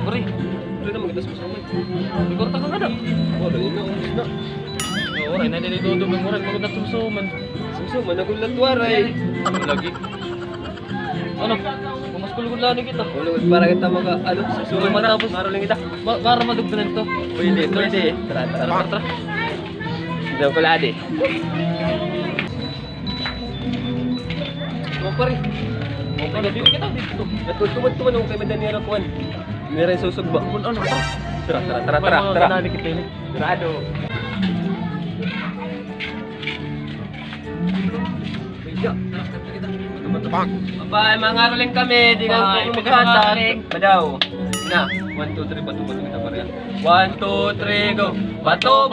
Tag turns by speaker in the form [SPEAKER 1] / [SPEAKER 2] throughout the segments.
[SPEAKER 1] Kuri, ito naman kita susumin. Sigurta ka kada. Oh, dali na, umus na. Oo, rin na dito dumumuran ko na susuman. Susuman, nagulat waray. Ano lagi? Ano? Kumaskulugod lang kita. Kulugod para kita susuman matapos. Maruling kita. Para madugtunan to. Pwede, pwede. Tara. Daw ko ladi. Oh, pare. Okay, nabili kita dito. Natutubad-tubad ako kay Madanira Kuan. Meron susog ba? Ano? Tara. Sarado. Bye, mga ruling kami. Di nga kung maghata. Badaw. Na. 1, 2, 3, bato kita pareha. 1, 2, 3, go. Bato.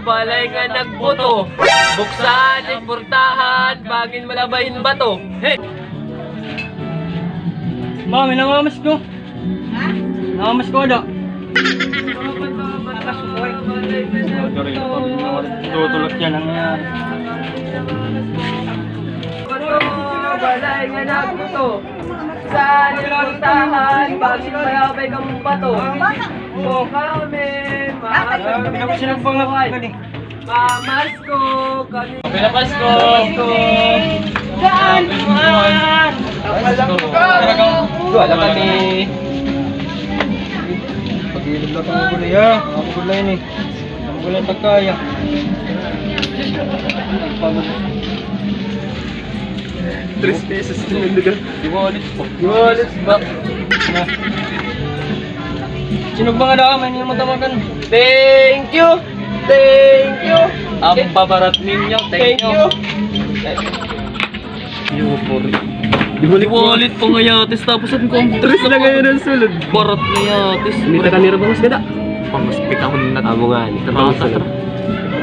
[SPEAKER 1] Balay nga nagbuto. Buksan ang portahan. Bangin malabayin bato. Hey!
[SPEAKER 2] Mami, namamas ko.
[SPEAKER 3] Ha?
[SPEAKER 2] Namamas ko ada. Tutulog yan ang
[SPEAKER 1] Balay nga nagbuto. Sa portahan. Bangin malabay kang bato. O kami.
[SPEAKER 2] Hindi ko sinagpangapay ka ni.
[SPEAKER 1] Mamasko kami.
[SPEAKER 2] Pila Pasko.
[SPEAKER 3] Gaan!
[SPEAKER 1] Wala kami.
[SPEAKER 2] Pag-ilog lang ang gulay ha. Ang gulay ni. Ang gulay pagkaya.
[SPEAKER 1] 3 pesos din nila.
[SPEAKER 2] Diwalit po.
[SPEAKER 1] Walis ba?
[SPEAKER 2] Sino ba nga daw? May niyo matamakan.
[SPEAKER 1] Thank you.
[SPEAKER 2] Ang babarat ninyo.
[SPEAKER 1] Thank you.
[SPEAKER 2] Diwalit po nga yatis tapos ang
[SPEAKER 1] Tres na ngayon ang sulod.
[SPEAKER 2] barat na yatis.
[SPEAKER 1] Hindi ka kanira bangas kada.
[SPEAKER 2] Pangaspitahon na.
[SPEAKER 1] Amo nga ni.
[SPEAKER 2] Tara.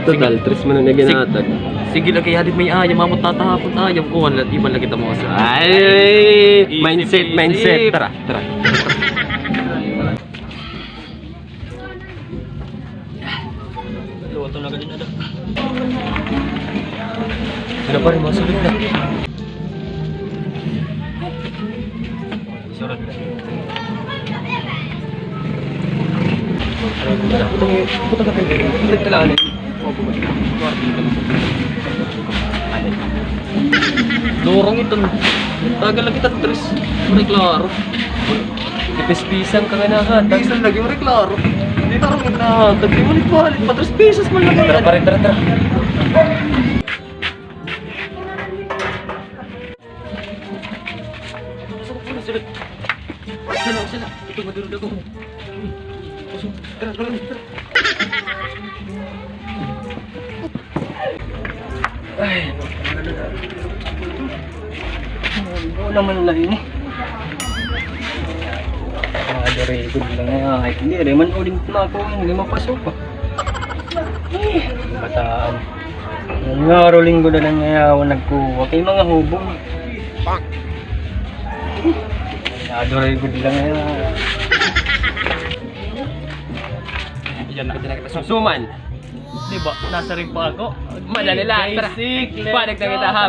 [SPEAKER 1] Total, 3 man na ginatag.
[SPEAKER 2] Sige lang kaya hadid may ayam. Mamot tatahapon ayam ko. Iban lang kita mga sa.
[SPEAKER 1] Ay, mindset. Tara.
[SPEAKER 2] Luto na ganun na.
[SPEAKER 1] Ano pa rin mga sulit na?
[SPEAKER 2] Surat.
[SPEAKER 1] Puta ka tayo. Nagtalaan eh.
[SPEAKER 2] Dorong ito. Tagal lang kita tres. Mari klaro.
[SPEAKER 1] Ipis-pisang ka nga nahat.
[SPEAKER 2] Pisan lagi mari klaro. Hindi tarong ina. Tagdi mo nito halit pa 3 pesos man lang.
[SPEAKER 1] Tara.
[SPEAKER 2] Sila. Ito madulog ako. Tara.
[SPEAKER 1] Ay,
[SPEAKER 2] Ano naman lang ini. Very good lang nga. Ay, hindi rin man uling na ako. Hindi mapasok pa. Bataan. Nga rolling ko na lang ngayon nagkuha kay mga hubong. Very good lang ngayon.
[SPEAKER 1] yan na kita susuman.
[SPEAKER 2] Diba? Nasa rin pa ako.
[SPEAKER 1] Madali lang. Tara.
[SPEAKER 2] Basic.
[SPEAKER 1] Balik na kita ha.